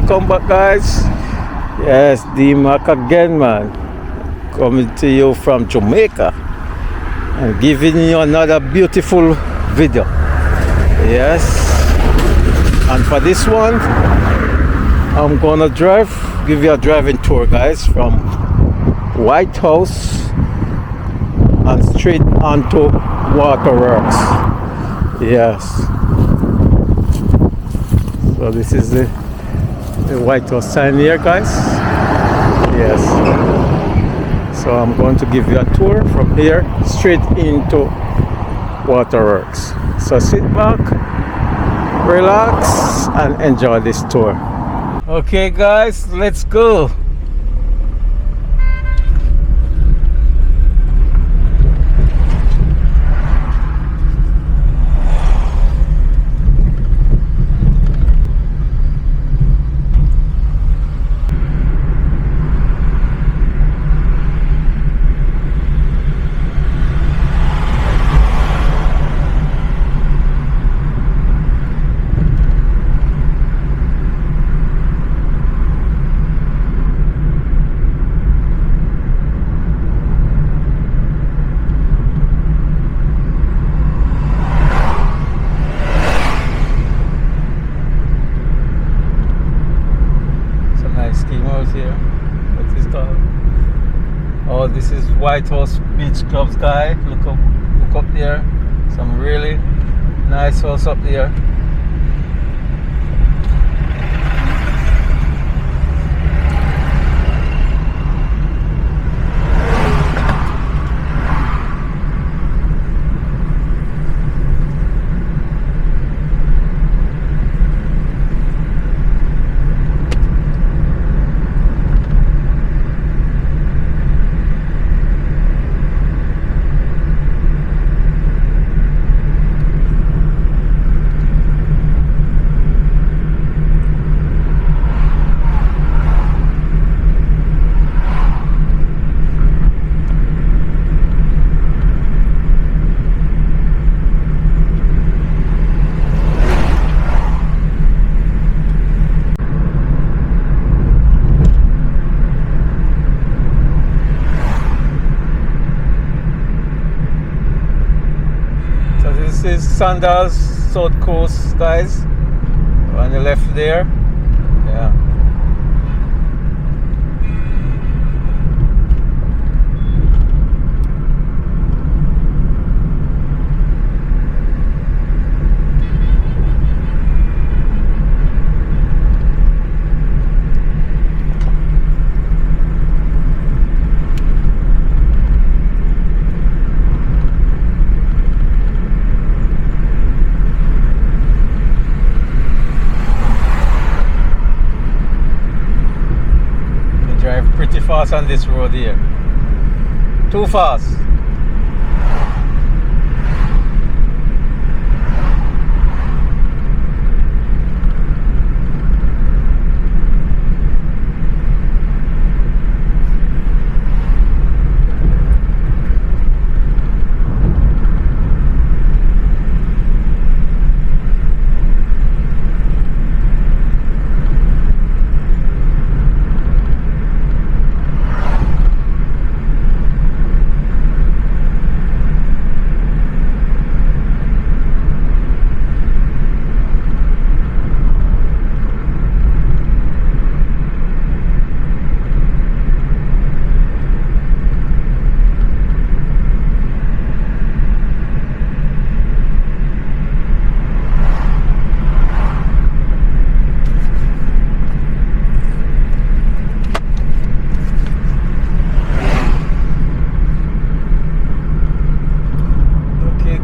welcome back, guys. Yes, D-Mac again, man. Coming to you from Jamaica and giving you another beautiful video. Yes, and for this one, I'm gonna give you a driving tour, guys, from White House and straight onto Waterworks. Yes. So this is the White House sign here, guys. Yes. So I'm going to give you a tour from here straight into Waterworks. So sit back, relax, and enjoy this tour. Okay, guys, let's go. Here, what is called? Oh, this is White House Beach Club's guy. Look up there. Some really nice house up there. This is Sandals South Coast, guys, on the left there. Yeah. Pretty fast on this road here. Too fast.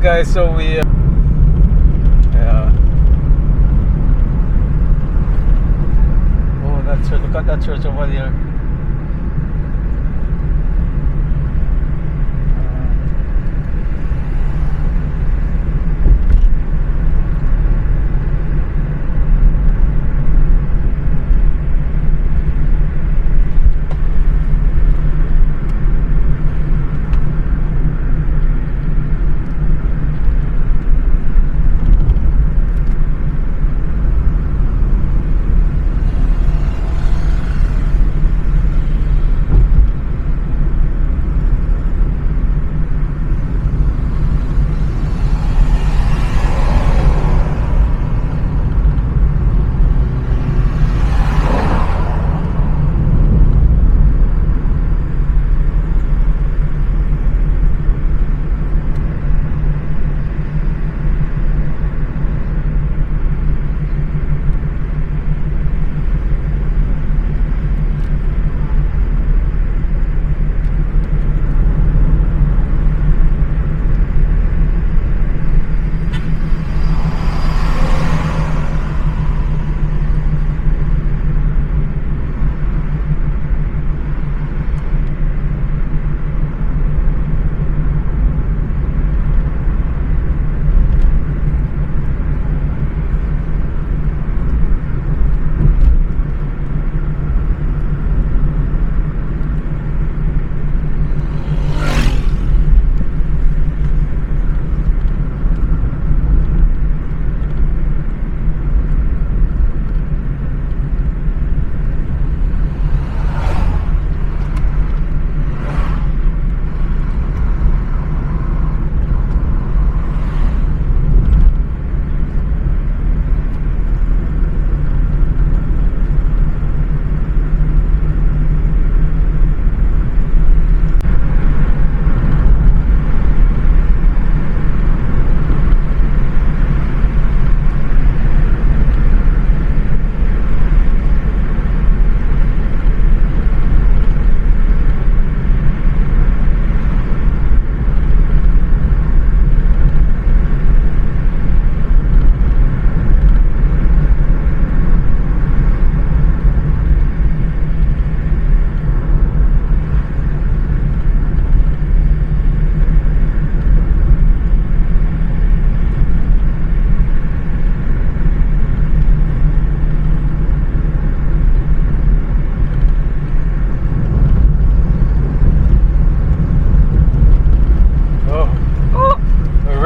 Guys, so we yeah. Oh, that church, look at that church over there.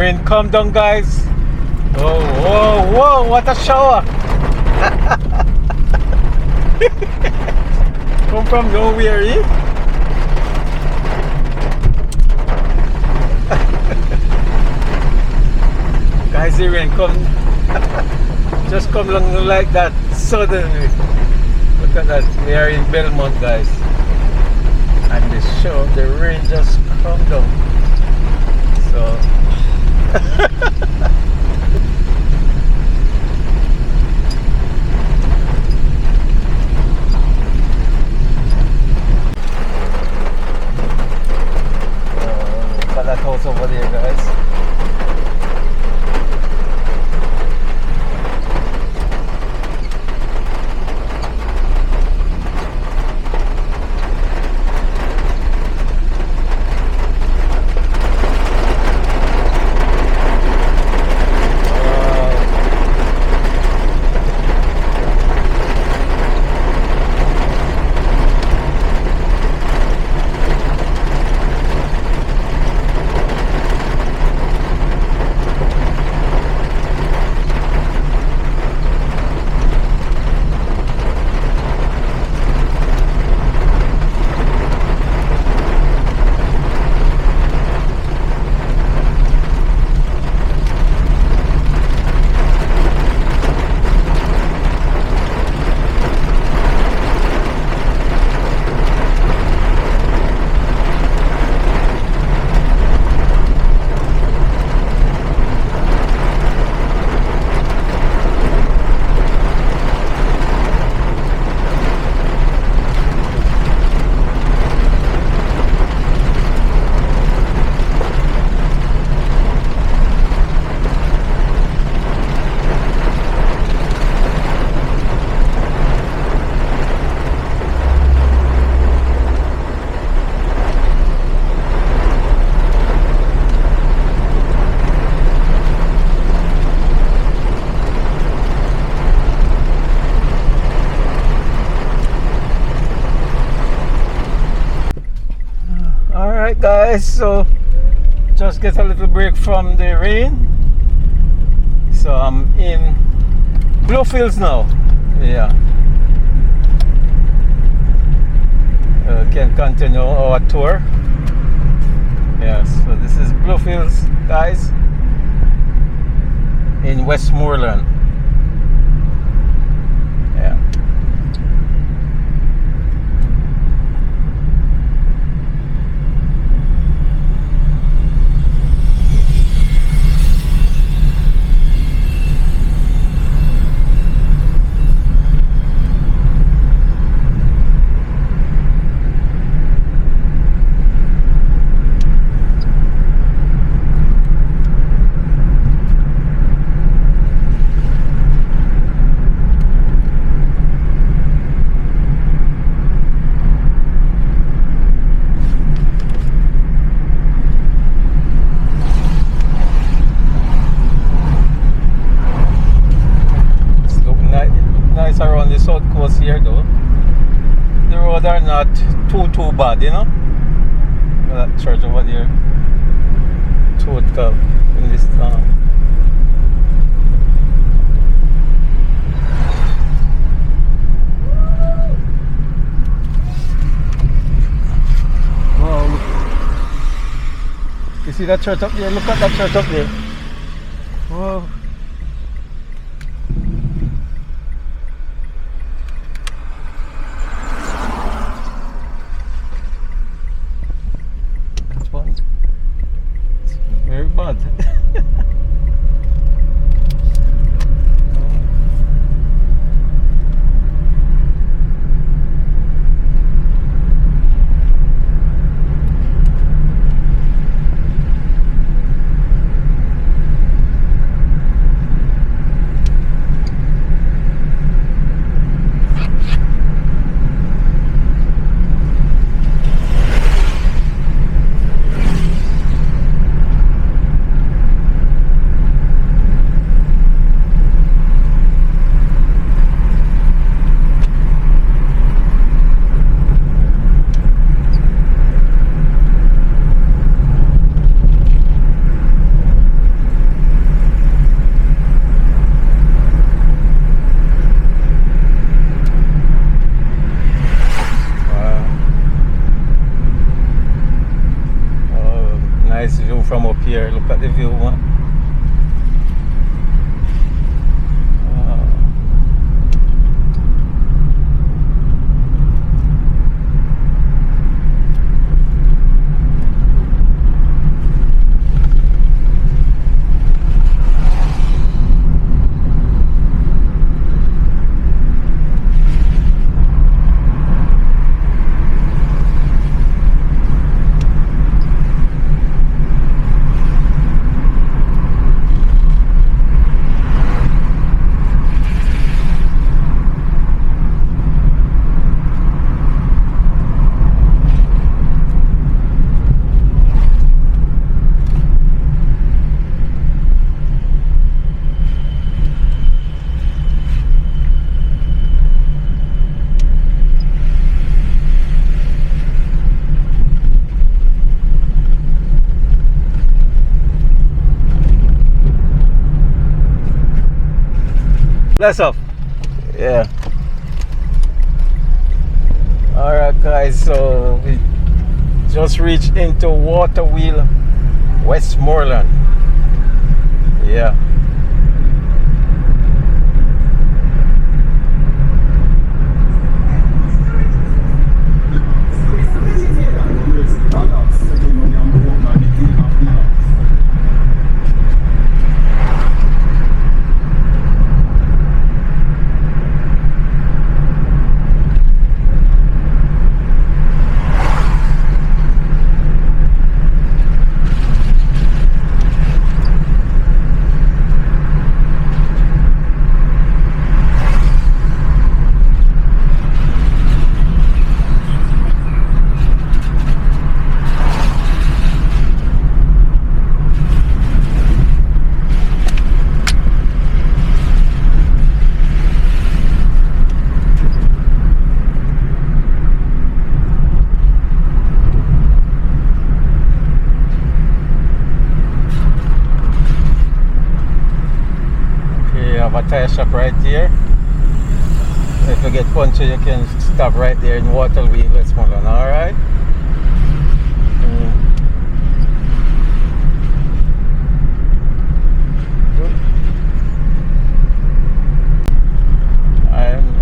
rain come down, guys. Oh, whoa, whoa, what a shower. Come from nowhere, eh? Guys, the rain come just come along like that suddenly. Look at that, we are in Belmont, guys, and the rain just come down. So look at that house over there, guys. Alright guys, so just get a little break from the rain. So I'm in Bluefields now. Yeah. Can continue our tour. Yeah, so this is Bluefields, guys, in Westmoreland. Yeah. Around the south coast here though, the roads are not too bad, you know. That church over there, Toad in this town. Wow, look. You see that church up there? Look at that church up there. Whoa. Very bad. here. Look at the view, man. Bless up. Yeah. Alright guys, so we just reached into Waterwheel, Westmoreland. Yeah. Have a tire shop right here. If you get punctured, you can stop right there in Waterwheel, Westmoreland. Alright? Good.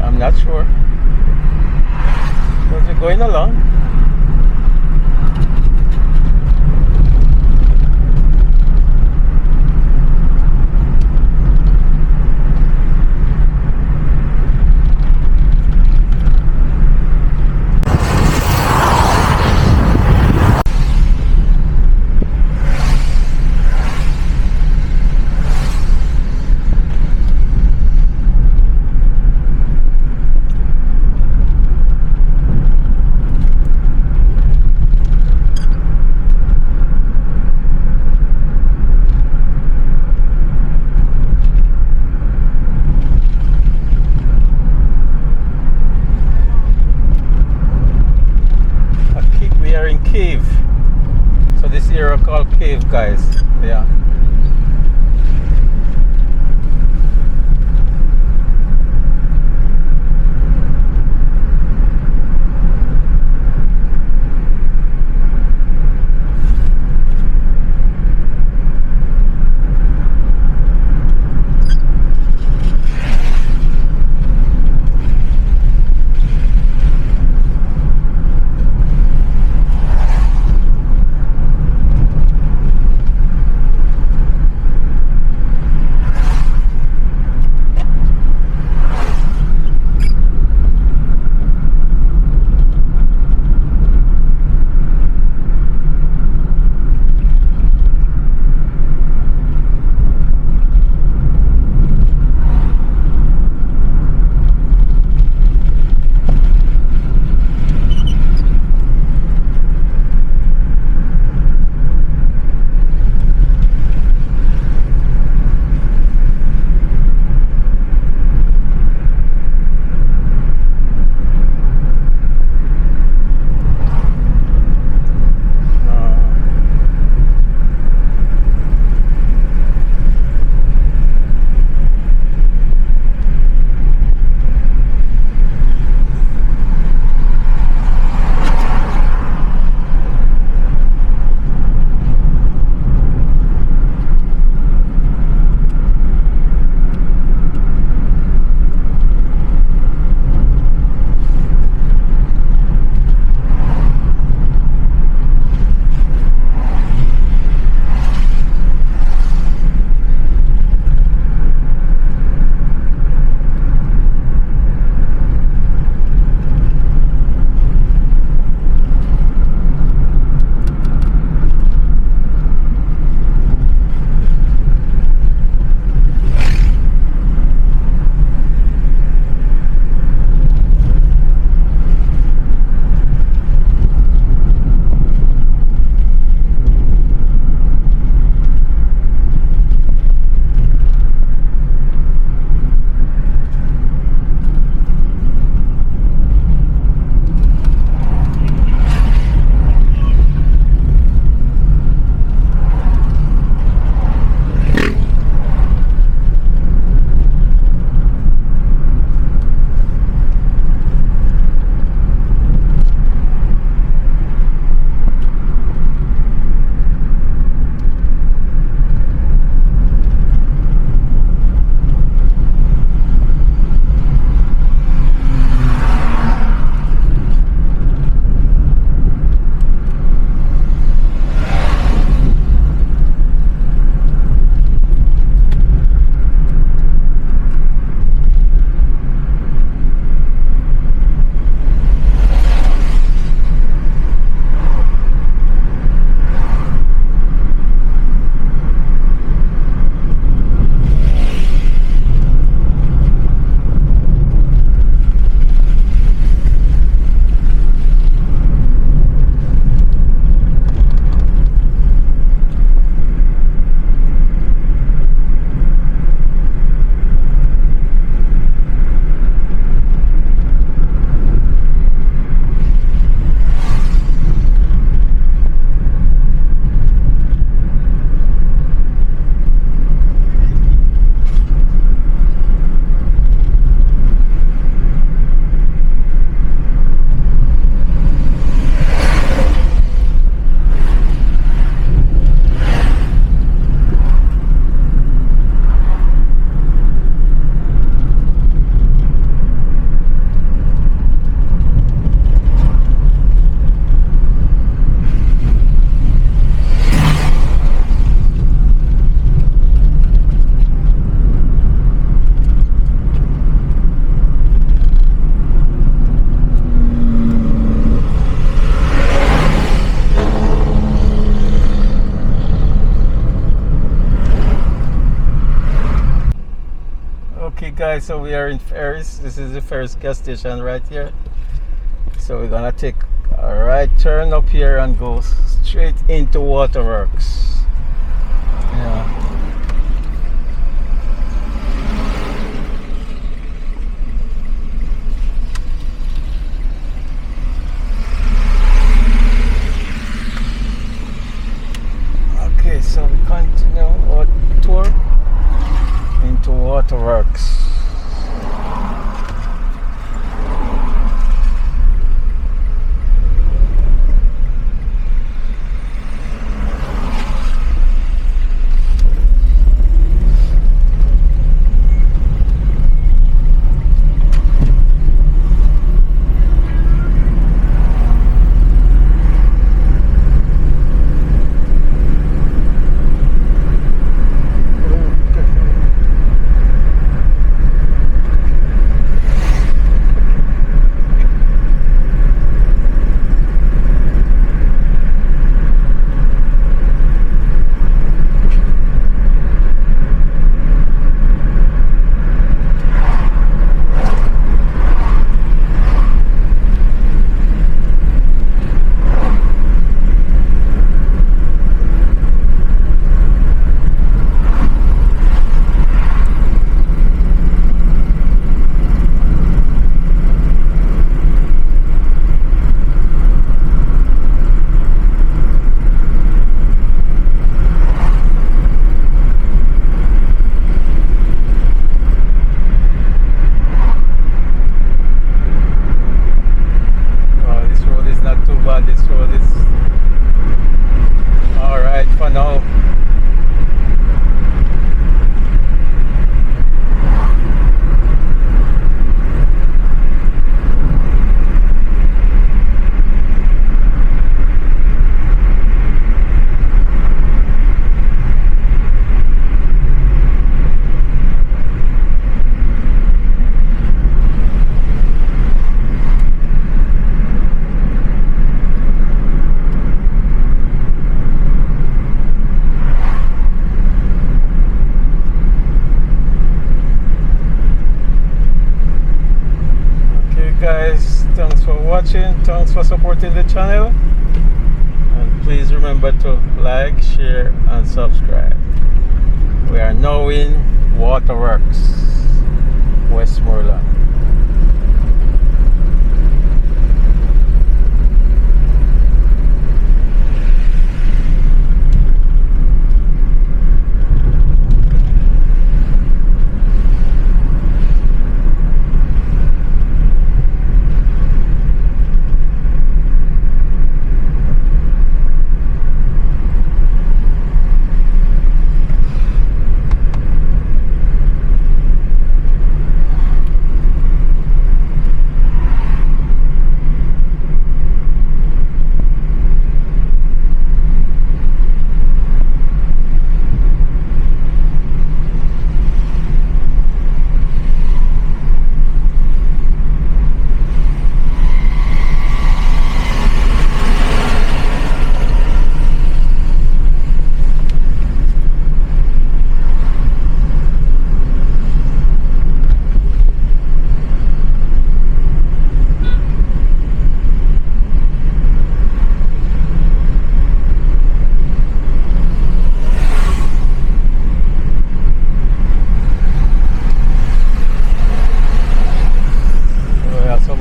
I'm not sure. But we're going along. Cave. So this area called Cave, guys. Yeah. guys, so we are in Ferris. This is the Ferris gas station right here. So we're gonna take a right turn up here and go straight into Waterworks. Yeah. Okay, so we continue our tour into Waterworks. This road is all right for now. Guys, thanks for watching, thanks for supporting the channel, and please remember to like, share and subscribe. We are now in Waterworks, Westmoreland.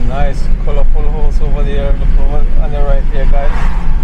Nice colorful house over there, look over on the right here, guys.